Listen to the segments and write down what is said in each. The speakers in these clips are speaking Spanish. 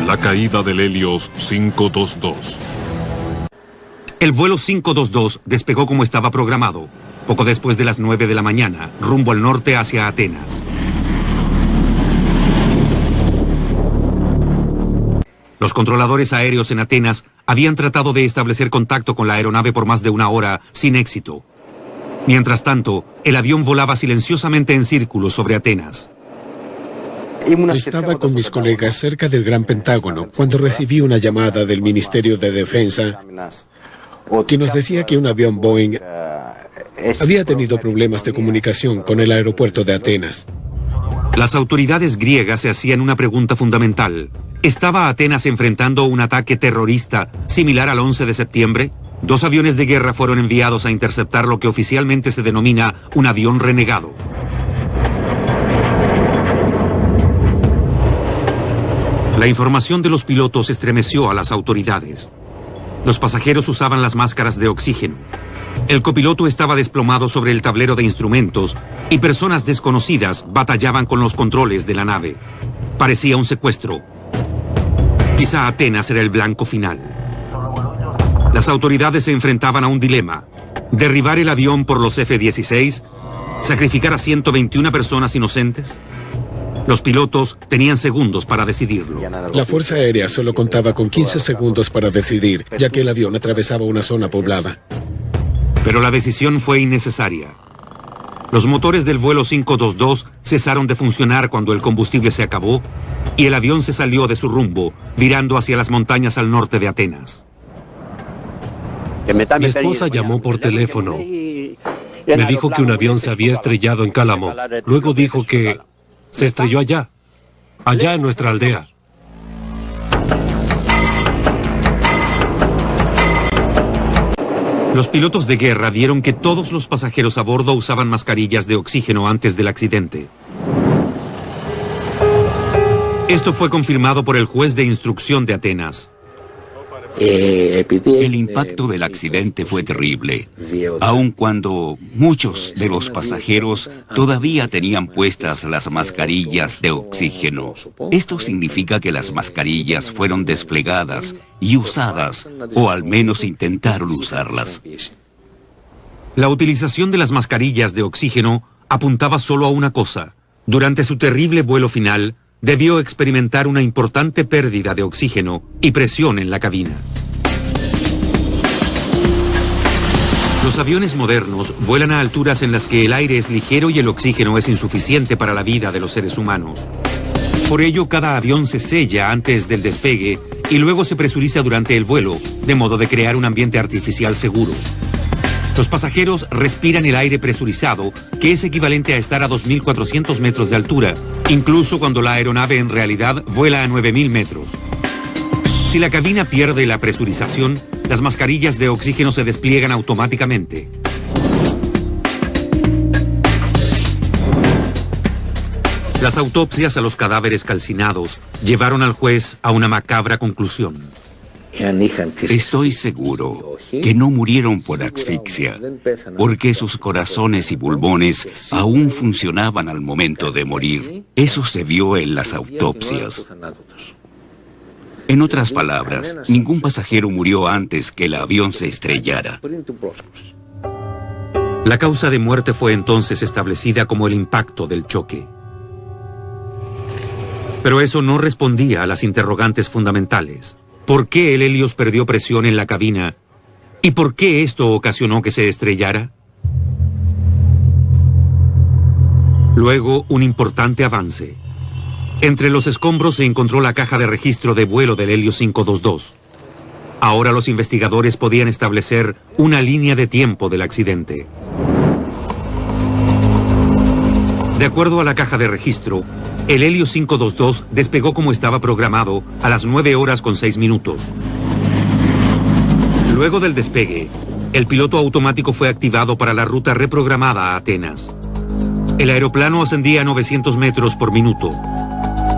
La caída del Helios 522. El vuelo 522 despegó como estaba programado, poco después de las 9 de la mañana, rumbo al norte hacia Atenas. Los controladores aéreos en Atenas habían tratado de establecer contacto con la aeronave por más de una hora, sin éxito. Mientras tanto, el avión volaba silenciosamente en círculos sobre Atenas. Estaba con mis colegas cerca del Gran Pentágono cuando recibí una llamada del Ministerio de Defensa que nos decía que un avión Boeing había tenido problemas de comunicación con el aeropuerto de Atenas. Las autoridades griegas se hacían una pregunta fundamental. ¿Estaba Atenas enfrentando un ataque terrorista similar al 11 de septiembre? 2 aviones de guerra fueron enviados a interceptar lo que oficialmente se denomina un avión renegado. La información de los pilotos estremeció a las autoridades. Los pasajeros usaban las máscaras de oxígeno. El copiloto estaba desplomado sobre el tablero de instrumentos y personas desconocidas batallaban con los controles de la nave. Parecía un secuestro. Quizá Atenas era el blanco final. Las autoridades se enfrentaban a un dilema: derribar el avión por los F-16, sacrificar a 121 personas inocentes. Los pilotos tenían segundos para decidirlo. La Fuerza Aérea solo contaba con 15 segundos para decidir, ya que el avión atravesaba una zona poblada. Pero la decisión fue innecesaria. Los motores del vuelo 522 cesaron de funcionar cuando el combustible se acabó y el avión se salió de su rumbo, virando hacia las montañas al norte de Atenas. Mi esposa llamó por teléfono. Me dijo que un avión se había estrellado en Cálamo. Luego dijo que se estrelló allá en nuestra aldea. Los pilotos de guerra vieron que todos los pasajeros a bordo usaban mascarillas de oxígeno antes del accidente. Esto fue confirmado por el juez de instrucción de Atenas. El impacto del accidente fue terrible, aun cuando muchos de los pasajeros todavía tenían puestas las mascarillas de oxígeno. Esto significa que las mascarillas fueron desplegadas y usadas, o al menos intentaron usarlas. La utilización de las mascarillas de oxígeno apuntaba solo a una cosa: durante su terrible vuelo final, debió experimentar una importante pérdida de oxígeno y presión en la cabina. Los aviones modernos vuelan a alturas en las que el aire es ligero y el oxígeno es insuficiente para la vida de los seres humanos. Por ello, cada avión se sella antes del despegue y luego se presuriza durante el vuelo, de modo de crear un ambiente artificial seguro. Los pasajeros respiran el aire presurizado, que es equivalente a estar a 2.400 metros de altura, incluso cuando la aeronave en realidad vuela a 9.000 metros. Si la cabina pierde la presurización, las mascarillas de oxígeno se despliegan automáticamente. Las autopsias a los cadáveres calcinados llevaron al juez a una macabra conclusión. Estoy seguro que no murieron por asfixia, porque sus corazones y pulmones aún funcionaban al momento de morir. Eso se vio en las autopsias. En otras palabras, ningún pasajero murió antes que el avión se estrellara. La causa de muerte fue entonces establecida como el impacto del choque. Pero eso no respondía a las interrogantes fundamentales. ¿Por qué el Helios perdió presión en la cabina? ¿Y por qué esto ocasionó que se estrellara? Luego, un importante avance. Entre los escombros se encontró la caja de registro de vuelo del Helios 522. Ahora los investigadores podían establecer una línea de tiempo del accidente. De acuerdo a la caja de registro, el Helios 522 despegó como estaba programado a las 9:06. Luego del despegue, el piloto automático fue activado para la ruta reprogramada a Atenas. El aeroplano ascendía a 900 metros por minuto.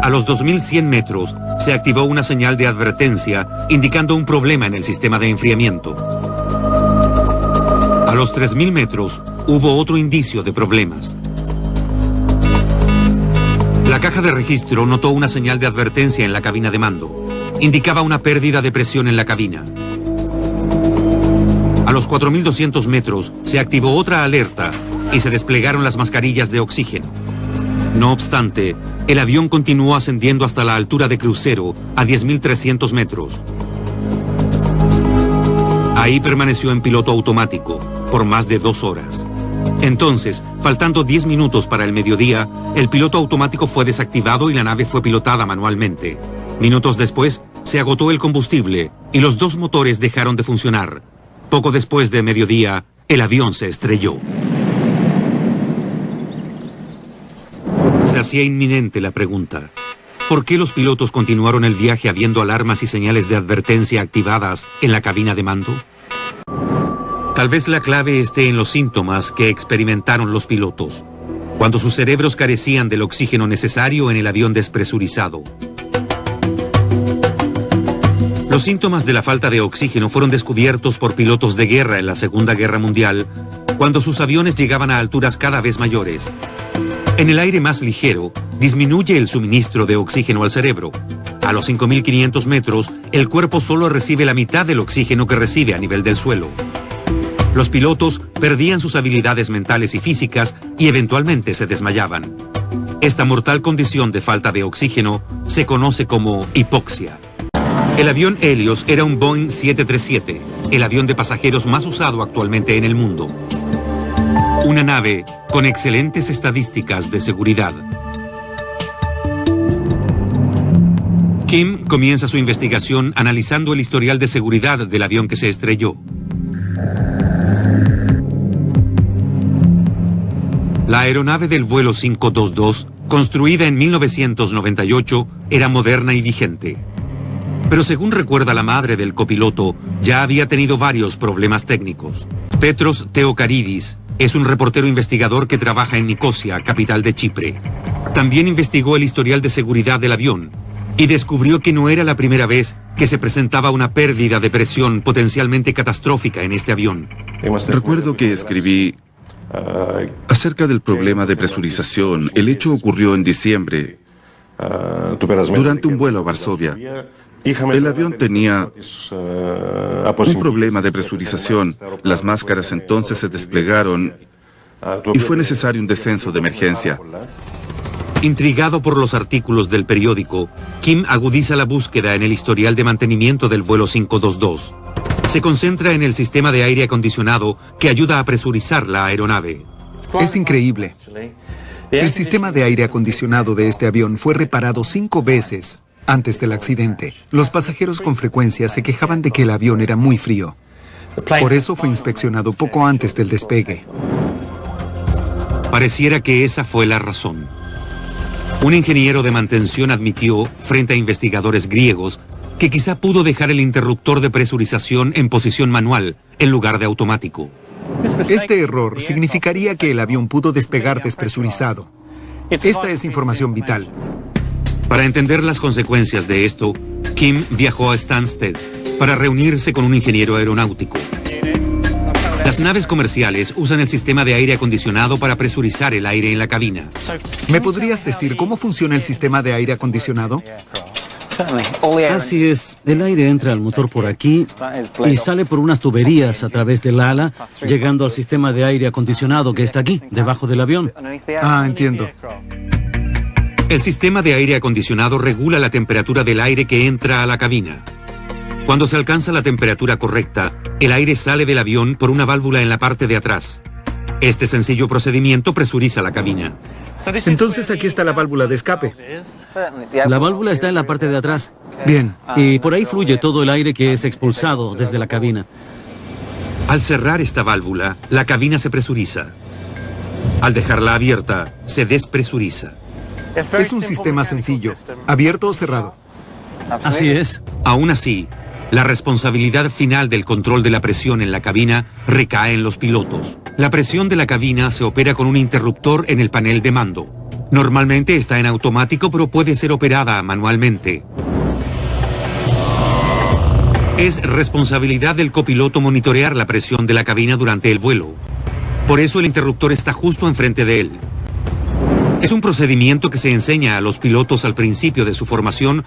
A los 2100 metros se activó una señal de advertencia indicando un problema en el sistema de enfriamiento. A los 3000 metros hubo otro indicio de problemas. La caja de registro notó una señal de advertencia en la cabina de mando. indicaba una pérdida de presión en la cabina. A los 4.200 metros se activó otra alerta y se desplegaron las mascarillas de oxígeno. No obstante, el avión continuó ascendiendo hasta la altura de crucero a 10.300 metros. Ahí permaneció en piloto automático por más de 2 horas. Entonces, faltando 10 minutos para el mediodía, el piloto automático fue desactivado y la nave fue pilotada manualmente. Minutos después, se agotó el combustible y los 2 motores dejaron de funcionar. Poco después de mediodía, el avión se estrelló. Se hacía inminente la pregunta: ¿por qué los pilotos continuaron el viaje habiendo alarmas y señales de advertencia activadas en la cabina de mando? Tal vez la clave esté en los síntomas que experimentaron los pilotos, cuando sus cerebros carecían del oxígeno necesario en el avión despresurizado. Los síntomas de la falta de oxígeno fueron descubiertos por pilotos de guerra en la Segunda Guerra Mundial, cuando sus aviones llegaban a alturas cada vez mayores. En el aire más ligero, disminuye el suministro de oxígeno al cerebro. A los 5.500 metros, el cuerpo solo recibe la mitad del oxígeno que recibe a nivel del suelo. Los pilotos perdían sus habilidades mentales y físicas y eventualmente se desmayaban. Esta mortal condición de falta de oxígeno se conoce como hipoxia. El avión Helios era un Boeing 737, el avión de pasajeros más usado actualmente en el mundo. Una nave con excelentes estadísticas de seguridad. Kim comienza su investigación analizando el historial de seguridad del avión que se estrelló. La aeronave del vuelo 522, construida en 1998, era moderna y vigente. Pero según recuerda la madre del copiloto, ya había tenido varios problemas técnicos. Petros Theocaridis es un reportero investigador que trabaja en Nicosia, capital de Chipre. También investigó el historial de seguridad del avión y descubrió que no era la primera vez que se presentaba una pérdida de presión potencialmente catastrófica en este avión. Recuerdo que escribí acerca del problema de presurización. El hecho ocurrió en diciembre, durante un vuelo a Varsovia. El avión tenía un problema de presurización. Las máscaras entonces se desplegaron y fue necesario un descenso de emergencia. Intrigado por los artículos del periódico, Kim agudiza la búsqueda en el historial de mantenimiento del vuelo 522. Se concentra en el sistema de aire acondicionado que ayuda a presurizar la aeronave. Es increíble. El sistema de aire acondicionado de este avión fue reparado 5 veces antes del accidente. Los pasajeros con frecuencia se quejaban de que el avión era muy frío. Por eso fue inspeccionado poco antes del despegue. Pareciera que esa fue la razón. Un ingeniero de mantención admitió, frente a investigadores griegos, que quizá pudo dejar el interruptor de presurización en posición manual, en lugar de automático. Este error significaría que el avión pudo despegar despresurizado. Esta es información vital. Para entender las consecuencias de esto, Kim viajó a Stansted para reunirse con un ingeniero aeronáutico. Las naves comerciales usan el sistema de aire acondicionado para presurizar el aire en la cabina. ¿Me podrías decir cómo funciona el sistema de aire acondicionado? Así es, el aire entra al motor por aquí y sale por unas tuberías a través del ala, llegando al sistema de aire acondicionado que está aquí, debajo del avión. Ah, entiendo. El sistema de aire acondicionado regula la temperatura del aire que entra a la cabina. Cuando se alcanza la temperatura correcta, el aire sale del avión por una válvula en la parte de atrás. Este sencillo procedimiento presuriza la cabina. Entonces aquí está la válvula de escape. La válvula está en la parte de atrás. Bien. Y por ahí fluye todo el aire que es expulsado desde la cabina. Al cerrar esta válvula, la cabina se presuriza. Al dejarla abierta, se despresuriza. Es un sistema sencillo, abierto o cerrado. Así es. Aún así, la responsabilidad final del control de la presión en la cabina recae en los pilotos. La presión de la cabina se opera con un interruptor en el panel de mando. Normalmente está en automático, pero puede ser operada manualmente. Es responsabilidad del copiloto monitorear la presión de la cabina durante el vuelo. Por eso el interruptor está justo enfrente de él. Es un procedimiento que se enseña a los pilotos al principio de su formación